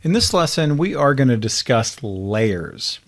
In this lesson, we are going to discuss layers.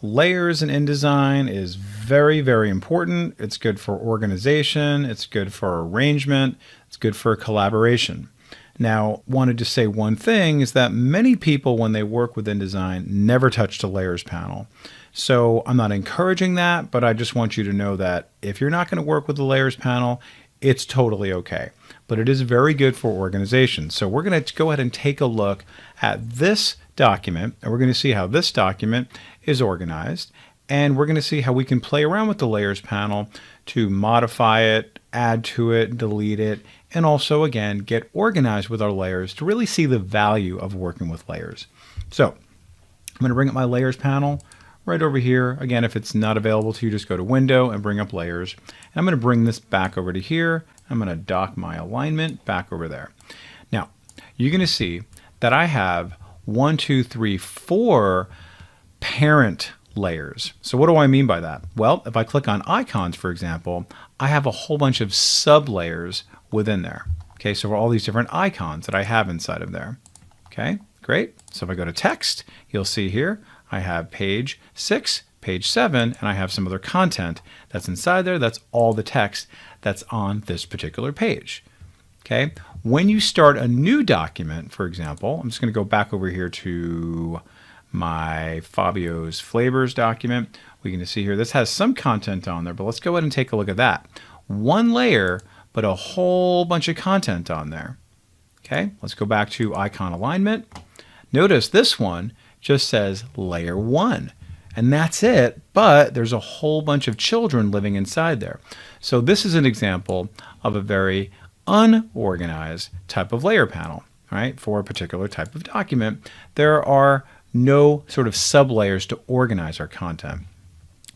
Layers in InDesign is very, very important. It's good for organization. It's good for arrangement. It's good for collaboration. Now, wanted to say one thing is that many people, when they work with InDesign, never touch the layers panel. So I'm not encouraging that, but I just want you to know that if you're not going to work with the layers panel, it's totally okay. But it is very good for organization. So we're going to go ahead and take a look at this document, and we're going to see how this document is organized. And we're going to see how we can play around with the layers panel to modify it, add to it, delete it, and also, again, get organized with our layers to really see the value of working with layers. So I'm going to bring up my layers panel right over here. Again, if it's not available to you, just go to Window and bring up Layers. And I'm going to bring this back over to here. I'm going to dock my alignment back over there. Now, you're going to see that I have 4 parent layers. So what do I mean by that? Well, if I click on icons, for example, I have a whole bunch of sub layers within there. Okay, so for all these different icons that I have inside of there. Okay, great. So if I go to text, you'll see here I have page 6, page 7, and I have some other content that's inside there. That's all the text that's on this particular page. Okay, when you start a new document, for example, I'm just going to go back over here to my Fabio's Flavors document. We can see here this has some content on there, but let's go ahead and take a look at that. One layer, but a whole bunch of content on there. Okay, let's go back to icon alignment. Notice this one just says layer 1, and that's it, but there's a whole bunch of children living inside there. So this is an example of a very unorganized type of layer panel, right? For a particular type of document, there are no sort of sub-layers to organize our content.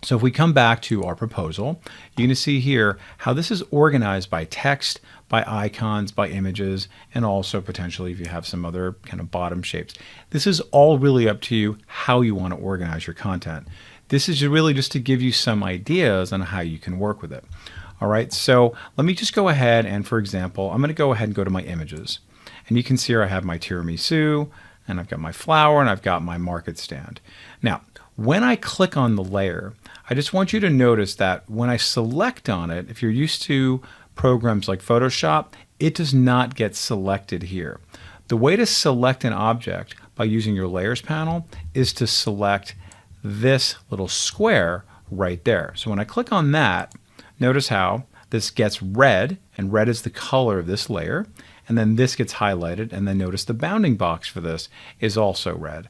So if we come back to our proposal, you're going to see here how this is organized by text, by icons, by images, and also potentially if you have some other kind of bottom shapes. This is all really up to you how you want to organize your content. This is really just to give you some ideas on how you can work with it. All right, so let me just go ahead and, for example, I'm going to go ahead and go to my images. And you can see here I have my tiramisu, and I've got my flower, and I've got my market stand. Now, when I click on the layer, I just want you to notice that when I select on it, if you're used to programs like Photoshop, it does not get selected here. The way to select an object by using your layers panel is to select this little square right there. So when I click on that, notice how this gets red, and red is the color of this layer, and then this gets highlighted, and then notice the bounding box for this is also red.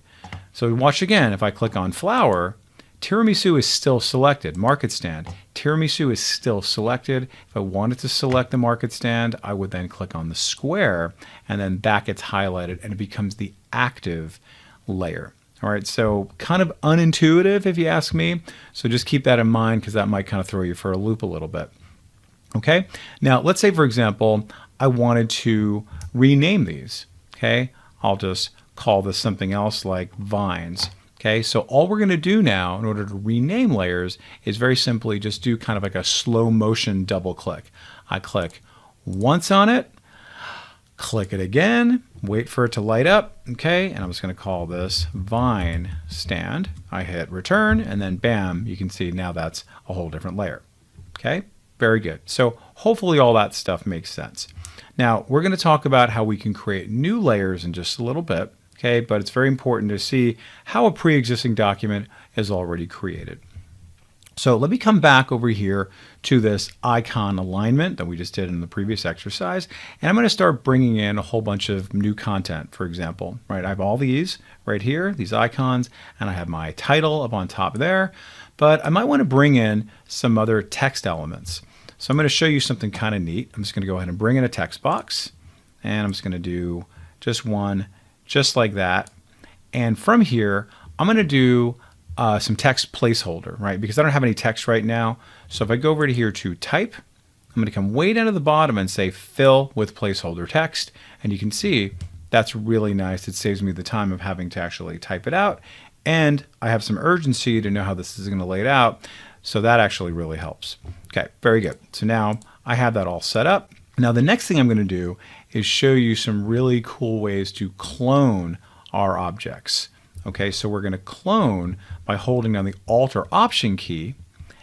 So watch again, if I click on flower, tiramisu is still selected. Market stand, tiramisu is still selected. If I wanted to select the market stand, I would then click on the square, and then that gets highlighted, and it becomes the active layer. All right, so kind of unintuitive if you ask me. So just keep that in mind because that might kind of throw you for a loop a little bit. Okay, now let's say, for example, I wanted to rename these. Okay, I'll just call this something else like vines. Okay, so all we're going to do now in order to rename layers is very simply just do kind of like a slow motion double click. I click once on it, click it again, wait for it to light up, okay, and I'm just going to call this vine stand. I hit return, and then bam, you can see now that's a whole different layer. Okay, very good. So hopefully all that stuff makes sense. Now we're going to talk about how we can create new layers in just a little bit. Okay, but it's very important to see how a pre-existing document is already created. So let me come back over here to this icon alignment that we just did in the previous exercise, and I'm going to start bringing in a whole bunch of new content, for example. Right, I have all these right here, these icons, and I have my title up on top there, but I might want to bring in some other text elements. So I'm going to show you something kind of neat. I'm just going to go ahead and bring in a text box, and I'm just going to do just one just like that. And from here, I'm going to do some text placeholder, right? Because I don't have any text right now. So if I go over to here to type, I'm going to come way down to the bottom and say fill with placeholder text. And you can see that's really nice. It saves me the time of having to actually type it out. And I have some urgency to know how this is going to lay it out. So that actually really helps. Okay, very good. So now I have that all set up. Now the next thing I'm going to do is show you some really cool ways to clone our objects. Okay, so we're going to clone by holding down the Alt or Option key,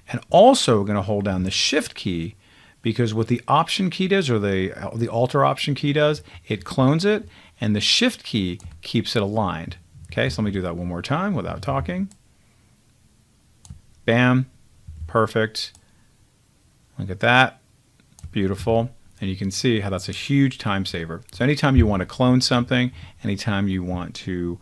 and also we're going to hold down the Shift key, because what the Option key does, or the Alt or Option key does, it clones it, and the Shift key keeps it aligned. Okay, so let me do that one more time without talking. Bam, perfect. Look at that, beautiful. And you can see how that's a huge time saver. So anytime you want to clone something, anytime you want to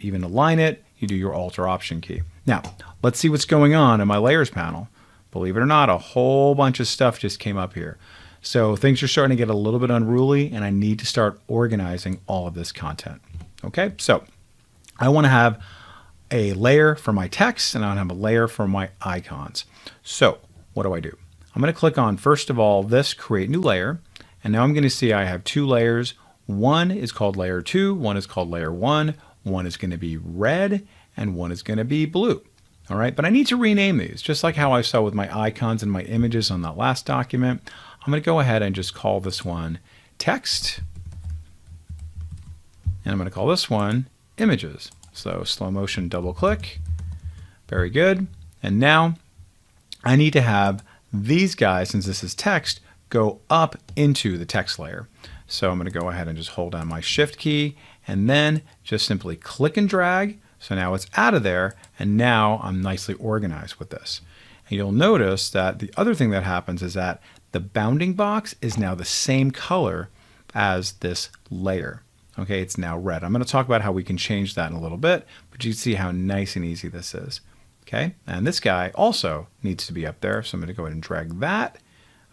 even align it, you do your Alt or Option key. Now, let's see what's going on in my Layers panel. Believe it or not, a whole bunch of stuff just came up here. So things are starting to get a little bit unruly, and I need to start organizing all of this content. Okay, so I want to have a layer for my text, and I want to have a layer for my icons. So what do? I'm going to click on, first of all, this Create New Layer, and now I'm going to see I have two layers. One is called Layer 2, one is called Layer 1, one is going to be red, and one is going to be blue. All right, but I need to rename these, just like how I saw with my icons and my images on that last document. I'm going to go ahead and just call this one Text, and I'm going to call this one Images. So slow motion double click. Very good. And now I need to have these guys, since this is text, go up into the text layer. So I'm going to go ahead and just hold down my Shift key and then just simply click and drag. So now it's out of there, and now I'm nicely organized with this. And you'll notice that the other thing that happens is that the bounding box is now the same color as this layer. Okay, it's now red. I'm going to talk about how we can change that in a little bit, but you can see how nice and easy this is. Okay, and this guy also needs to be up there, so I'm going to go ahead and drag that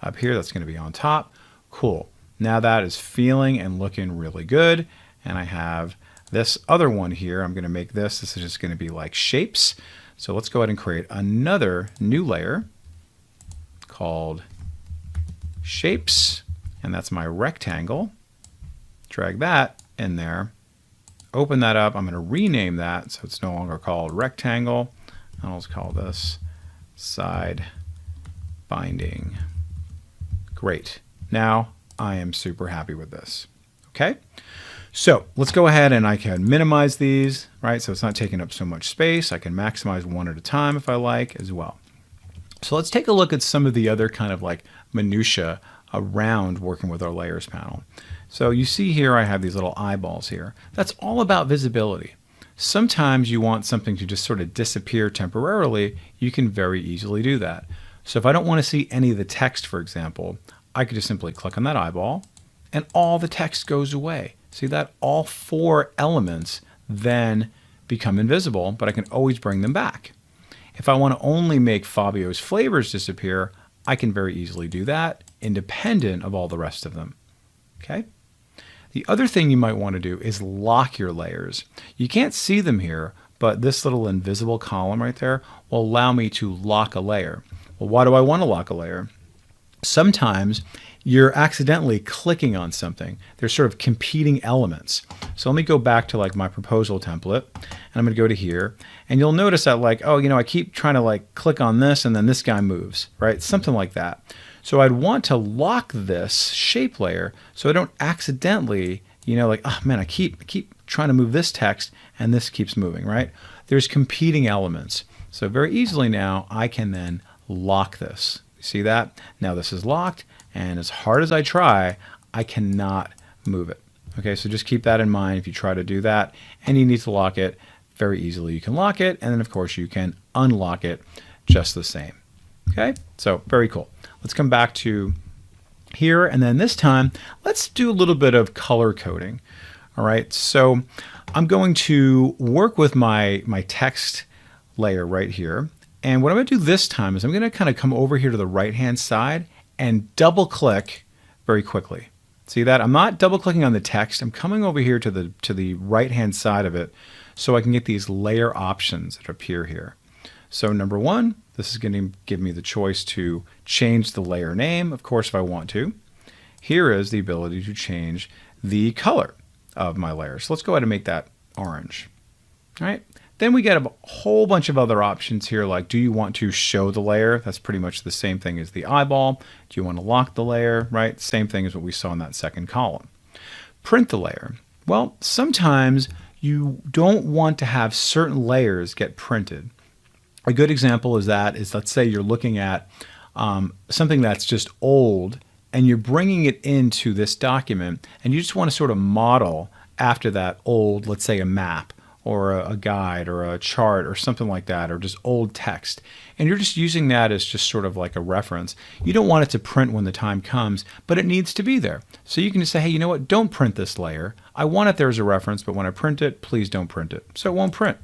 up here. That's going to be on top. Cool. Now that is feeling and looking really good, and I have this other one here. I'm going to make this is just going to be like shapes. So let's go ahead and create another new layer called Shapes, and that's my rectangle. Drag that in there, open that up. I'm going to rename that so it's no longer called rectangle. I'll just call this side binding. Great. Now I am super happy with this. Okay, so let's go ahead and I can minimize these, right? So it's not taking up so much space. I can maximize one at a time if I like as well. So let's take a look at some of the other kind of like minutia around working with our layers panel. So you see here I have these little eyeballs here. That's all about visibility. Sometimes you want something to just sort of disappear temporarily. You can very easily do that. So if I don't want to see any of the text, for example, I could just simply click on that eyeball and all the text goes away. See that? All four elements then become invisible, but I can always bring them back. If I want to only make Fabio's flavors disappear, I can very easily do that, independent of all the rest of them. Okay? The other thing you might want to do is lock your layers. You can't see them here, but this little invisible column right there will allow me to lock a layer. Well, why do I want to lock a layer? Sometimes you're accidentally clicking on something. There's sort of competing elements. So let me go back to like my proposal template, and I'm going to go to here, and you'll notice that like, oh, you know, I keep trying to like click on this and then this guy moves, right? Something like that. So I'd want to lock this shape layer so I don't accidentally, you know, like, oh man, I keep trying to move this text and this keeps moving, right? There's competing elements. So very easily now I can then lock this. See that? Now this is locked, and as hard as I try, I cannot move it. Okay, so just keep that in mind if you try to do that, and you need to lock it very easily. You can lock it, and then of course you can unlock it just the same. Okay, so very cool. Let's come back to here, and then this time, let's do a little bit of color coding. All right, so I'm going to work with my text layer right here. And what I'm going to do this time is I'm going to kind of come over here to the right-hand side and double-click very quickly. See that? I'm not double-clicking on the text. I'm coming over here to the right-hand side of it so I can get these layer options that appear here. So number one, this is going to give me the choice to change the layer name, of course, if I want to. Here is the ability to change the color of my layer. So let's go ahead and make that orange. All right. Then we get a whole bunch of other options here, like do you want to show the layer? That's pretty much the same thing as the eyeball. Do you want to lock the layer? Right? Same thing as what we saw in that second column. Print the layer. Well, sometimes you don't want to have certain layers get printed. A good example is let's say you're looking at something that's just old and you're bringing it into this document and you just want to sort of model after that old, let's say a map or a guide or a chart or something like that, or just old text. And you're just using that as just sort of like a reference. You don't want it to print when the time comes, but it needs to be there. So you can just say, hey, you know what? Don't print this layer. I want it there as a reference, but when I print it, please don't print it. So it won't print.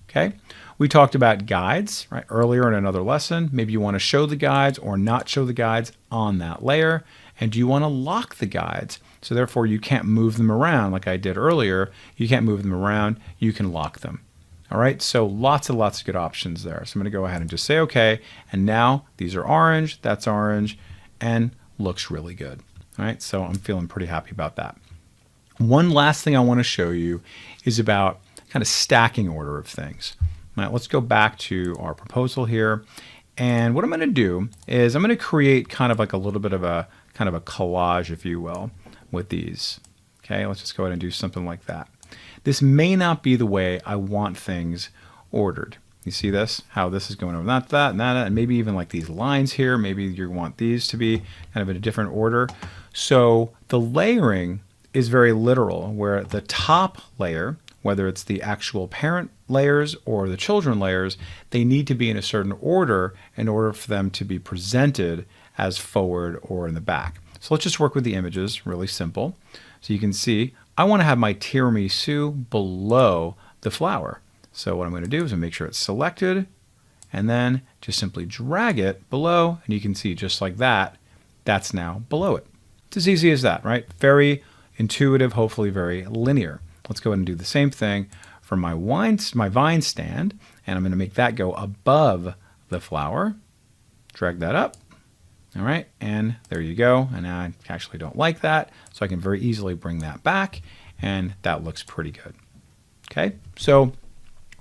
Okay. We talked about guides, right, earlier in another lesson. Maybe you want to show the guides or not show the guides on that layer. And do you want to lock the guides? So therefore you can't move them around like I did earlier. You can't move them around. You can lock them. All right, so lots and lots of good options there. So I'm going to go ahead and just say okay. And now these are orange, that's orange, and looks really good. All right, so I'm feeling pretty happy about that. One last thing I want to show you is about kind of stacking order of things. All right, let's go back to our proposal here. And what I'm going to do is I'm going to create kind of like a little bit of a kind of a collage, if you will, with these. Okay, let's just go ahead and do something like that. This may not be the way I want things ordered. You see this? How this is going over that, and maybe even like these lines here. Maybe you want these to be kind of in a different order. So the layering is very literal, where the top layer, whether it's the actual parent layers or the children layers, they need to be in a certain order in order for them to be presented as forward or in the back. So let's just work with the images, really simple. So you can see I want to have my tiramisu below the flower. So what I'm going to do is make sure it's selected and then just simply drag it below, and you can see just like that, that's now below it. It's as easy as that, right? Very intuitive, hopefully very linear. Let's go ahead and do the same thing for my vine stand, and I'm going to make that go above the flower. Drag that up. All right, and there you go. And I actually don't like that, so I can very easily bring that back, and that looks pretty good. Okay, so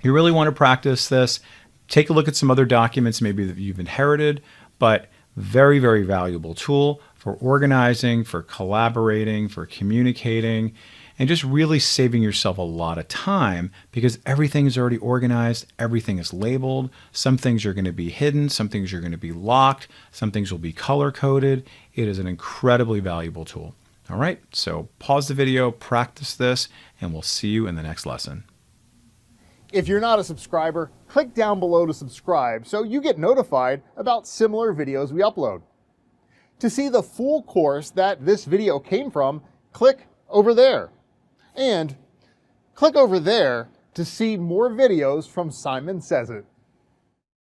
you really want to practice this. Take a look at some other documents maybe that you've inherited, but very, very valuable tool for organizing, for collaborating, for communicating, and just really saving yourself a lot of time because everything is already organized, everything is labeled. Some things are going to be hidden, some things are going to be locked, some things will be color-coded. It is an incredibly valuable tool. All right, so pause the video, practice this, and we'll see you in the next lesson. If you're not a subscriber, click down below to subscribe so you get notified about similar videos we upload. To see the full course that this video came from, click over there. And click over there to see more videos from Simon Says It.